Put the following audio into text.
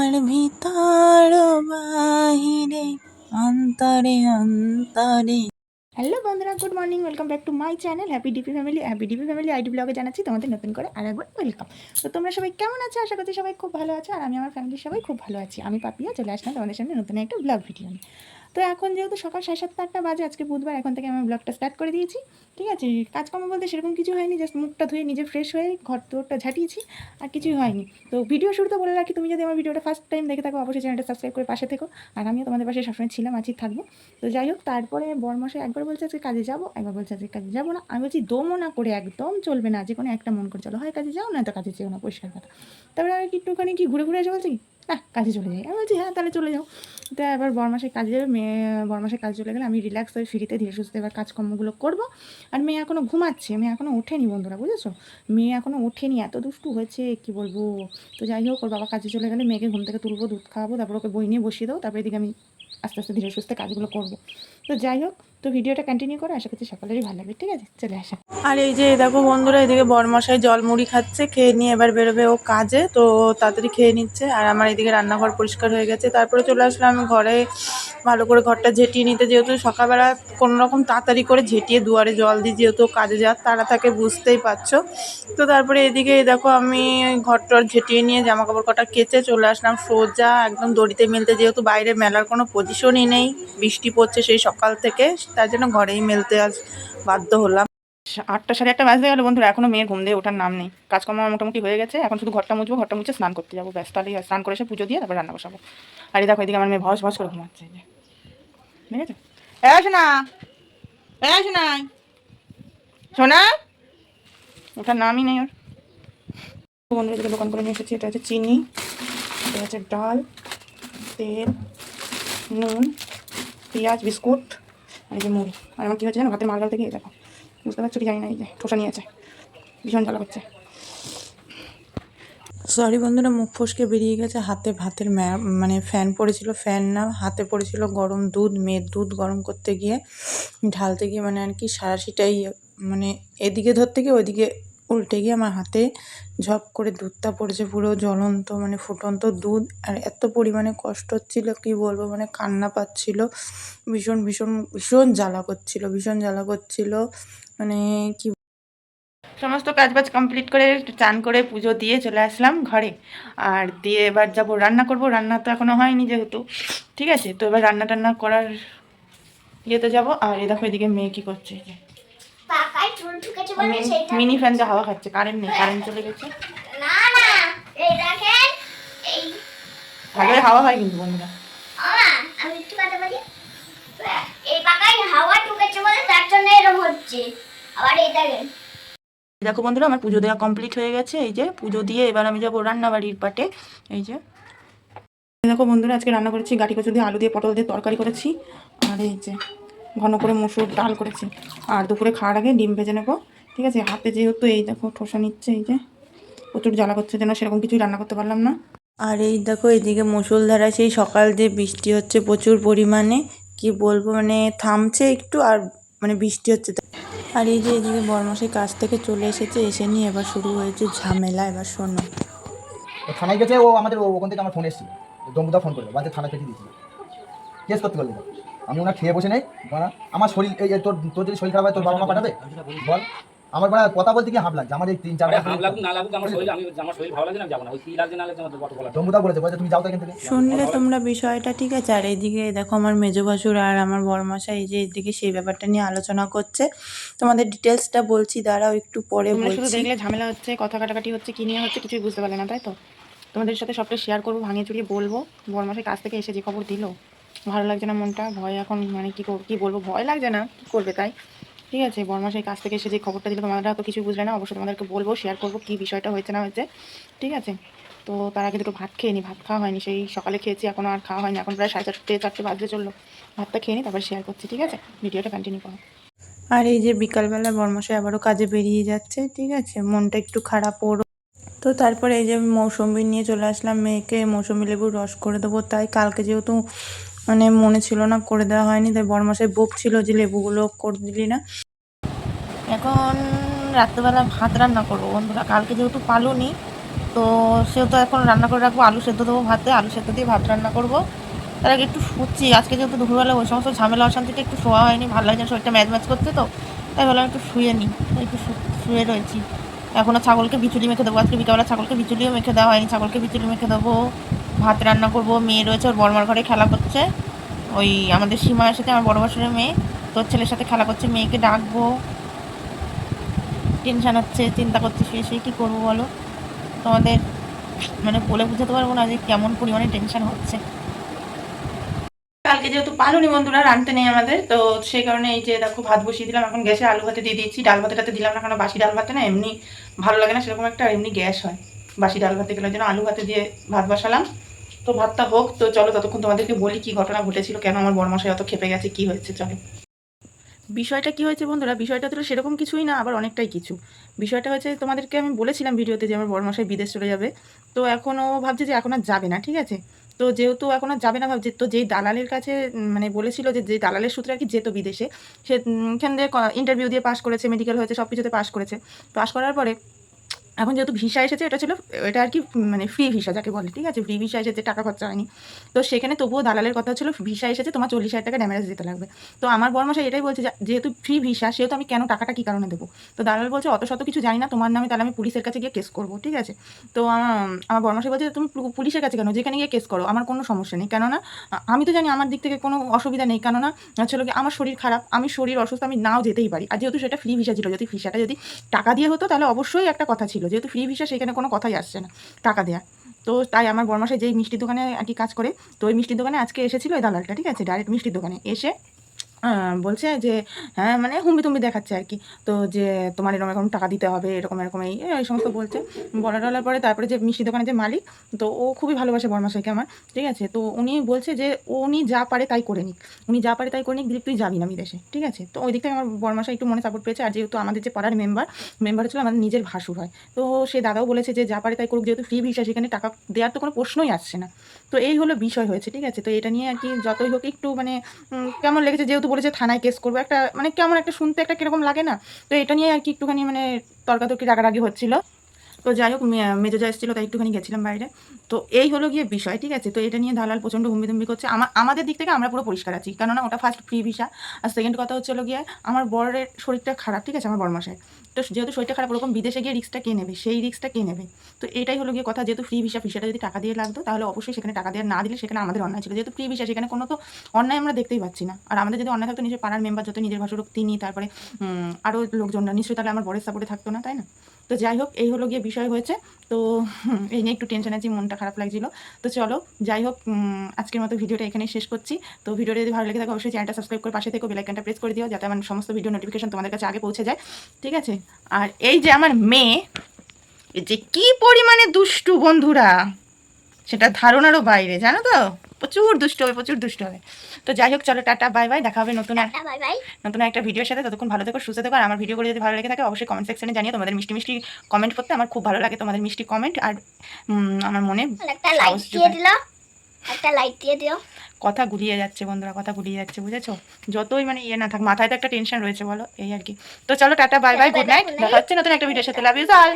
আমার ভিতর বাহিরে অন্তরে অন্তরে। হ্যালো বন্ধুরা, good morning, welcome back to my channel happy DP family. Happy DP family ID ব্লগে জানাচ্ছি তোমাদের নতুন করে আর একবার ওয়েলকাম। তো তোমরা সবাই কেমন আছো? আশা করছি সবাই খুব ভালো আছো, আর আমি আমার ফ্যামিলির সবাই খুব ভালো আছি। আমি পাপিয়া চলে আসলাম তোমাদের সামনে নতুন একটা ব্লগ ভিডিও নিয়ে। তো এখন যেহেতু সকাল 7:30-8টা বাজে, আজকে বুধবার, এখন থেকে আমি ব্লগটা স্টার্ট করে দিয়েছি। ঠিক আছে, কাজকর্ম বলতে সেরকম কিছু হয়নি, জাস্ট মুখটা ধুয়ে নিজে ফ্রেশ হয়ে ঘর দোরটা ঝাঁটিয়েছি, আর কিছুই হয়নি। তো ভিডিও শুরুতে বলে রাখি, তুমি যদি আমার ভিডিওটা ফার্স্ট টাইম দেখে থাকো অবশ্যই চ্যানেলটা সাবস্ক্রাইব করে পাশে থেকো, আর আমিও তোমাদের পাশে সবসময় ছিলাম, আছি, থাকবো। তো যাই হোক, তারপরে বরমশাই একবার বলছে আজকে কাজে যাবো, একবার বলছে আজকে কাজে যাবো না। আমি বলছি দমও না করে একদম চলবে না, যে কোনো একটা মন করে চলো, হয় কাজে যাও, না তো কাজে যেও না, পরিষ্কার কথা। তারপরে আর একটুখানি কি ঘুরে ঘুরে এসে বলছি না কাজে চলে যাই। আমি বলছি হ্যাঁ তাহলে চলে যাও। তো এবার বরমাসের কাজে যাবে, বরমাসের কাজে চলে গেলে আমি রিল্যাক্স হয়ে ফ্রিতে ধীরে সুস্থে এবার কাজকর্মগুলো করবো। আর মেয়ে এখনও ঘুমাচ্ছে, মেয়ে এখনও ওঠেনি বন্ধুরা, বুঝেছো? মেয়ে এখনও ওঠেনি, এত দুষ্টু হয়েছে কি বলবো। তো যাই হোক, ওর বাবা কাজে চলে গেলে মেয়েকে ঘুম থেকে তুলবো, দুধ খাওয়াবো, তারপর ওকে বই নিয়ে বসিয়ে দেবো, তারপরে এদিকে আমি আস্তে আস্তে ধীরে সুস্থে কাজগুলো করবো। তো যাই হোক, তো ভিডিওটা কন্টিনিউ করে, আশা করছি সকলেরই ভালো লাগবে। ঠিক আছে, চলে আসা। আর এই যে দেখো বন্ধুরা, এদিকে বরমশাই জল মুড়ি খাচ্ছে, খেয়ে নিয়ে এবার বেরোবে ও কাজে, তো তাড়াতাড়ি খেয়ে নিচ্ছে। আর আমার এদিকে রান্নাঘর পরিষ্কার হয়ে গেছে, তারপরে চলে আসলাম ঘরে ভালো করে ঘরটা ঝেঁটিয়ে নিতে, যেহেতু সকালবেলা কোনো রকম তাড়াতাড়ি করে ঝেঁটিয়ে দুয়ারে জল দিই, যেহেতু কাজে যাওয়ার তাড়া থাকে, বুঝতেই পারছো। তো তারপরে এদিকে দেখো আমি ঘরটর ঝেঁটিয়ে নিয়ে জামা কাপড় কটা কেচে চলে আসলাম সোজা একদম দড়িতে মেলতে, যেহেতু বাইরে মেলার কোনো পজিশনই নেই, বৃষ্টি পড়ছে সেই সকাল থেকে, তার জন্য ঘরেই মেলতে আজ বাধ্য হলাম। 8টা 8:30 বাজতে গেল বন্ধুরা, এখনো মেয়ের ঘুম দিয়ে ওঠার নাম নেই। কাজকর্ম মোটামুটি হয়ে গেছে, এখন শুধু ঘরটা মুছবো, ঘরটা মুছে স্নান করতে যাবো, ব্যস্ত। তাহলেই স্নান করে এসে পুজো দিয়ে তারপর রান্না বসাবো। আর এই দেখো এদিকে আমার মেয়ে ভস ভস করে ঘুমাচ্ছে, ঠিক আছে? শোনা, শোনা, শোনা, ওটার নামই নেই ওর। বন্ধুরা যেটা দোকান করে নিয়ে এসেছি, এটা হচ্ছে চিনি, এটা হচ্ছে ডাল, তেল, নুন, পেঁয়াজ, বিস্কুট, আর এই যে মুড়ি। আর আমার কী হচ্ছে জানো, ভাতের মাল থেকে দেখো, বুঝতে পারছো কি জানি না, এই যে ঠোসা নিয়েছে, ভীষণ জ্বালা করছে। সরি বন্ধুরা, মুখ ফসকে বেরিয়ে গেছে। হাতে ভাতের মানে ফ্যান পড়েছিল, ফ্যান না, হাতে পড়েছিল গরম দুধ। মেয়ের দুধ গরম করতে গিয়ে, ঢালতে গিয়ে মানে আর কি সারাশিটাই মানে এদিকে ধরতে গিয়ে ওইদিকে উল্টে গিয়ে আমার হাতে ঝপ করে দুধটা পড়েছে, পুরো জ্বলন্ত মানে ফুটন্ত দুধ। আর এত পরিমাণে কষ্ট হচ্ছিল কি বলবো, মানে কান্না পাচ্ছিল, ভীষণ ভীষণ ভীষণ জ্বালা করছিল, ভীষণ জ্বালা করছিল, মানে কি। সমস্ত কাজবাজ কমপ্লিট করে চান করে পুজো দিয়ে চলে আসলাম ঘরে। আর দিয়ে এবার যাবো রান্না করব, রান্না তো এখনো হয়নি যেহেতু, ঠিক আছে? তো এবার রান্না টান্না করার ইয়েতে যাবো। আর এ দেখো এদিকে মেয়ে কি করছে, এই যে মিনি ফ্যান যা হাওয়া খাচ্ছে, কারেন্ট নেই, কারেন্ট চলে গেছে। ভালোই হাওয়া হয় কিন্তু বন্ধুরা। দেখো বন্ধুরা, আমার পুজো দেওয়া কমপ্লিট হয়ে গেছে। এই যে পুজো দিয়ে এবার আমি যাবো রান্নাবাড়ির পাটে। এই যে দেখো বন্ধুরা, আজকে রান্না করেছি গাঠি কচু দিয়ে, আলু দিয়ে, পটল দিয়ে তরকারি করেছি, আর এই যে ঘন করে মসুর ডাল করেছি। আর দুপুরে খাওয়ার আগে ডিম ভেজে নেবো, ঠিক আছে? হাতে যেহেতু এই দেখো ঠোসা নিচ্ছে, এই যে প্রচুর জ্বালা করছে, যেন সেরকম কিছুই রান্না করতে পারলাম না। আর এই দেখো এদিকে মুষলধারা সেই সকাল দিয়ে বৃষ্টি হচ্ছে প্রচুর পরিমাণে, কি বলবো, মানে থামছে একটু আর মানে বৃষ্টি হচ্ছে। আর এই যে এদিকে বরমশাই কাজ থেকে চলে এসেছে, এসে নিয়ে এবার শুরু হয়েছে ঝামেলা। এবার শোনো, থানায় গেছে ও, আমাদের ওখান থেকে আমার ফোন এসেছিল, দমদা ফোন করলো, বাড়িতে থানা পেটি দিয়েছিল, কেস করতে পারলো। আমি ওনার খেয়ে বসে নেই, আমার শরীর এই তোর তোর যদি শরীর খারাপ হয় তোর বাবা মা পাঠাবে বল? আমার কথা বলতে কি হাফ লাগছে, আমাদের 3-4 দমদা বলেছে তুমি যাও তো এখান থেকে। শুনলে তোমরা বিষয়টা, ঠিক আছে? আর এইদিকে দেখো আমার মেজো ভাসুর আর আমার বড়মশাই এই যে এদিকে সেই ব্যাপারটা নিয়ে আলোচনা করছে। তোমাদের ডিটেলসটা বলছি, দাঁড়াও একটু পরে বলছি। শুধু দেখলে ঝামেলা হচ্ছে, কথা কাটাকাটি হচ্ছে, কি নিয়ে হচ্ছে কিছুই বুঝতে পারলে না, তাই তো? তোমাদের সাথে সবটা শেয়ার করবো, ভাঙিয়ে চুরিয়ে বলবো। বড়মশাই কাছ থেকে এসে যে খবর দিল, ভালো লাগছে না মনটা, ভয় এখন, মানে কি বলবো, ভয় লাগছে না, কী করবে তাই, ঠিক আছে? বড়মশাই কাছ থেকে এসে যে খবরটা দিল, তোমরা তো কিছু বুঝলে না, অবশ্যই তোমাদেরকে বলবো, শেয়ার করবো কী বিষয়টা হয়েছে না হয়েছে, ঠিক আছে? তো তার আগে দুটো ভাত খেয়ে নিই, ভাত খাওয়া হয়নি, সেই সকালে খেয়েছি, এখনও আর খাওয়া হয়নি, এখন প্রায় 4:30 বাজতে চললো। ভাতটা খেয়ে নিই, তারপর শেয়ার করছি, ঠিক আছে? ভিডিওটা কন্টিনিউ করো। আর এই যে বিকালবেলা বড়মশাই আবারও কাজে বেরিয়ে যাচ্ছে, ঠিক আছে? মনটা একটু খারাপ ওরও। তো তারপরে এই যে মৌসুমি নিয়ে চলে আসলাম, মেয়েকে মৌসুমি লেবুর রস করে দেবো, তাই কালকে যেহেতু মানে মনে ছিল না, করে দেওয়া হয়নি, তাই বড়মশাই বকছিল যে লেবুগুলো করে দিলি না। এখন রাত্রেবেলা ভাত রান্না করবো বন্ধুরা, কালকে যেহেতু পালুনি, তো সেহেতু এখন রান্না করে রাখবো, আলু সেদ্ধ দেবো ভাতে, আলু সেদ্ধ দিয়ে ভাত রান্না করবো। তার আগে একটু শুচ্ছি, আজকে যেহেতু দুপুরবেলা ওই সমস্ত ঝামেলা অশান্তিতে একটু শোয়া হয়নি, ভালো লাগছে না, শরীরটা ম্যাচ ম্যাচ করছে, তো তাই ভাবলাম একটু শুয়ে নিই, একটু শুয়ে রয়েছি। এখনও ছাগলকে বিচুলি মেখে দেবো, আজকে বিকালবেলা ছাগলকে বিচুলিও মেখে দেওয়া হয়নি, ছাগলকে বিচুলি মেখে দেবো, ভাত রান্না করবো। মেয়ে রয়েছে, ওর বড়মার ঘরে খেলা করছে, ওই আমাদের সীমার সাথে আমার বড় বছরের মেয়ে, তোর ছেলের সাথে খেলা করছে, মেয়েকে ডাকবো। টেনশান হচ্ছে, চিন্তা করছি শুয়ে শুয়ে কী করবো বলো, তোমাদের মানে বলে বুঝাতে পারবো না যে কেমন পরিমাণে টেনশন হচ্ছে। কালকে যেহেতু পালুনি বন্ধুরা, রাঁধতে নেই আমাদের, তো সেই কারণে এই যে দেখো ভাত বসিয়ে দিলাম, এখন গ্যাসে আলু ভাতে দিয়ে দিয়েছি। ডাল ভাতেটাতে দিলাম না, কারণ বাসি ডাল ভাতে না এমনি ভালো লাগে না সেরকম একটা, আর এমনি গ্যাস হয় বাসি ডাল ভাতে গেলে, জন্য আলু ভাতে দিয়ে ভাত বসালাম। তো ভাতটা হোক, তো চলো ততক্ষণ তোমাদেরকে বলি কি ঘটনা ঘটেছিল, কেন আমার বড়মশাই অত খেপে গেছে, কি হয়েছে চলো। বিষয়টা কি হয়েছে বন্ধুরা, বিষয়টা তো সেরকম কিছুই না, আবার অনেকটাই কিছু। বিষয়টা হয়েছে, তোমাদেরকে আমি বলেছিলাম ভিডিওতে যে আমার বড়মশাই বিদেশ চলে যাবে, তো এখনও ভাবছে যে এখন আর যাবে না, ঠিক আছে। তো যেহেতু এখন আর যাবে না ভাবছে, তো যেই দালালের কাছে মানে বলেছিল যে দালালের সূত্রে আর কি যেত বিদেশে, সে এখান থেকে ইন্টারভিউ দিয়ে পাস করেছে, মেডিকেল হয়েছে, সব কিছুতে পাস করেছে। পাস করার পরে এখন যেহেতু ভিসা এসেছে, এটা ছিল এটা আর কি মানে ফ্রি ভিসা যাকে বলে, ঠিক আছে, ফ্রি ভিসা এসেছে, টাকা খরচা হয়নি। তো সেখানে তবুও দালালের কথা ছিল ভিসা এসেছে, তোমার 40,000 টাকা ড্যামেজ দিতে লাগবে। তো আমার বড়মশাই এটাই বলছে যেহেতু ফ্রি ভিসা, সেহেতু আমি কেন টাকাটা কী কারণে দেবো। তো দালাল বলছে অত শত কিছু জানি না তোমার নামে, তাহলে আমি পুলিশের কাছে গিয়ে কেস করবো, ঠিক আছে। তো আমার বড়মশাই বলছে তুমি পুলিশের কাছে কেন, যেখানে গিয়ে কেস করো, আমার কোনো সমস্যা নেই, কেননা আমি তো জানি আমার দিক থেকে কোনো অসুবিধা নেই, কেননা ছিল কি আমার শরীর খারাপ, আমি শরীর অসুস্থ, আমি নাও যেতেই পারি। আর যেহেতু সেটা ফ্রি ভিসা ছিল, যদি ভিসাটা যদি টাকা দিয়ে হতো তাহলে অবশ্যই একটা কথা ছিল, যেহেতু ফ্রি ভিসা সেখানে কোনো কথাই আসছে না টাকা দেওয়া। তো তাই আমার বড়মশাই যেই মিষ্টির দোকানে আর কি কাজ করে, তো ওই মিষ্টির দোকানে আজকে এসেছিলো এই দালালটা, ঠিক আছে, ডাইরেক্ট মিষ্টির দোকানে এসে বলছে যে হ্যাঁ মানে হুম্বি তুম্বি দেখাচ্ছে আর কি, তো যে তোমার এরকম এরকম টাকা দিতে হবে, এরকম এরকম এই সমস্ত বলছে। বলা টলার পরে তারপরে যে মিষ্টি দোকানের যে মালিক, তো ও খুবই ভালোবাসে বড়মশাইকে আমার, ঠিক আছে। তো উনি বলছে যে উনি যা পারে তাই করে নিক, উনি যা পারে তাই করে নিক, দিলীপ তুই যাবি না বিদেশে, ঠিক আছে। তো ওই দিক থেকে আমার বড়মশাই একটু মনে সাপোর্ট পেয়েছে। আর যেহেতু আমাদের যে পাড়ার মেম্বার ছিল আমাদের নিজের ভাসুর হয়, তো সে দাদাও বলেছে যে যা পারে তাই করুক, যেহেতু ফ্রি ভিসা সেখানে টাকা দেওয়ার তো কোনো প্রশ্নই আসছে না। তো এই হলো বিষয় হয়েছে, ঠিক আছে। তো এটা নিয়ে আর কি যতই হোক একটু মানে কেমন লেগেছে, যেহেতু বলেছে থানায় কেস করবো, একটা মানে কেমন একটা শুনতে একটা কিরকম লাগে না। তো এটা নিয়ে আর কি একটুখানি মানে তর্কাতর্কি রাগারাগি হচ্ছিল। তো যাই হোক মেজোজা এসেছিলো তাই একটুখানি গেছিলাম বাইরে। তো এই হলো গিয়ে বিষয়, ঠিক আছে। তো এটা নিয়ে দালাল প্রচণ্ড হুম্বিদুম্বি করছে, আমাদের দিক থেকে আমরা পুরো পরিষ্কার আছি, কেননা ওটা ফার্স্ট ফ্রি ভিসা। আর সেকেন্ড কথা হচ্ছে হলো গিয়ে আমার বরের শরীরটা খারাপ, ঠিক আছে, আমার বড়মশাই। তো যেহেতু শরীরটা খারাপ, ওরকম বিদেশে গিয়ে রিস্কটা কে নেবে, সেই রিস্কটা কে নেবে। তো এটাই হলো গিয়ে কথা, যেহেতু ফ্রি ভিসাটা যদি টাকা দিয়ে লাগতো তাহলে অবশ্যই সেখানে টাকা দিয়ে না দিলে সেখানে আমাদের অন্যায় ছিল, যেহেতু ফ্রি ভিসা সেখানে কোনো তো অন্যায় আমরা দেখতেই পাচ্ছি না। আর আমাদের যদি অন্যায় থাকতো, নিজের পাড়ার মেম্বার যত নিজের ভাষার তিনি, তারপরে আরও লোকজনরা নিশ্চয়ই, তাহলে আমার বরের সাপোর্টে থাকতো না, তাই না। তো যাই হোক এই হলো গিয়ে বিষয় হয়েছে। তো এই নিয়ে একটু টেনশন আছি, মনটা খারাপ লাগছিল। তো চলো যাই হোক, আজকের মতো ভিডিওটা এখানেই শেষ করছি। তো ভিডিওটা যদি ভালো লেগে থাকে অবশ্যই চ্যানেলটা সাবস্ক্রাইব করে পাশে থেকে বেল আইকনটা প্রেস করে দিও, যাতে আমার সমস্ত ভিডিও নোটিফিকেশন তোমাদের কাছে আগে পৌঁছে যায়, ঠিক আছে। আর এই যে আমার মেয়ে, যে কি পরিমাণে দুষ্টু বন্ধুরা, সেটা ধারণারও বাইরে, জানো তো, প্রচুর দুষ্ট হবে, প্রচুর দুষ্ট হবে। তো যাই হোক চলো, টাটা বাই বাই, দেখা হবে নতুন একটা ভিডিওর সাথে। ততক্ষণ ভালো থেকো, সুস্থ থেকো। আর আমার ভিডিওগুলো যদি ভালো লেগে থাকে অবশ্যই কমেন্ট সেকশনে জানিও, তোমাদের মিষ্টি মিষ্টি কমেন্ট করতে আমার খুব ভালো লাগে, তোমাদের মিষ্টি কমেন্ট। আর আমার মনে একটা লাইক দিয়ে দিও, একটা লাইক দিয়ে দিও। কথা গুলিয়ে যাচ্ছে বন্ধুরা, কথা গুলিয়ে যাচ্ছে, বুঝেছো। যতই মানে ইয়ে না থাক, মাথায় তো একটা টেনশন রয়েছে বলো, এই আর কি। তো চলো tata bye bye, good night, দেখা হচ্ছে নতুন একটা ভিডিওর সাথে। Love you all.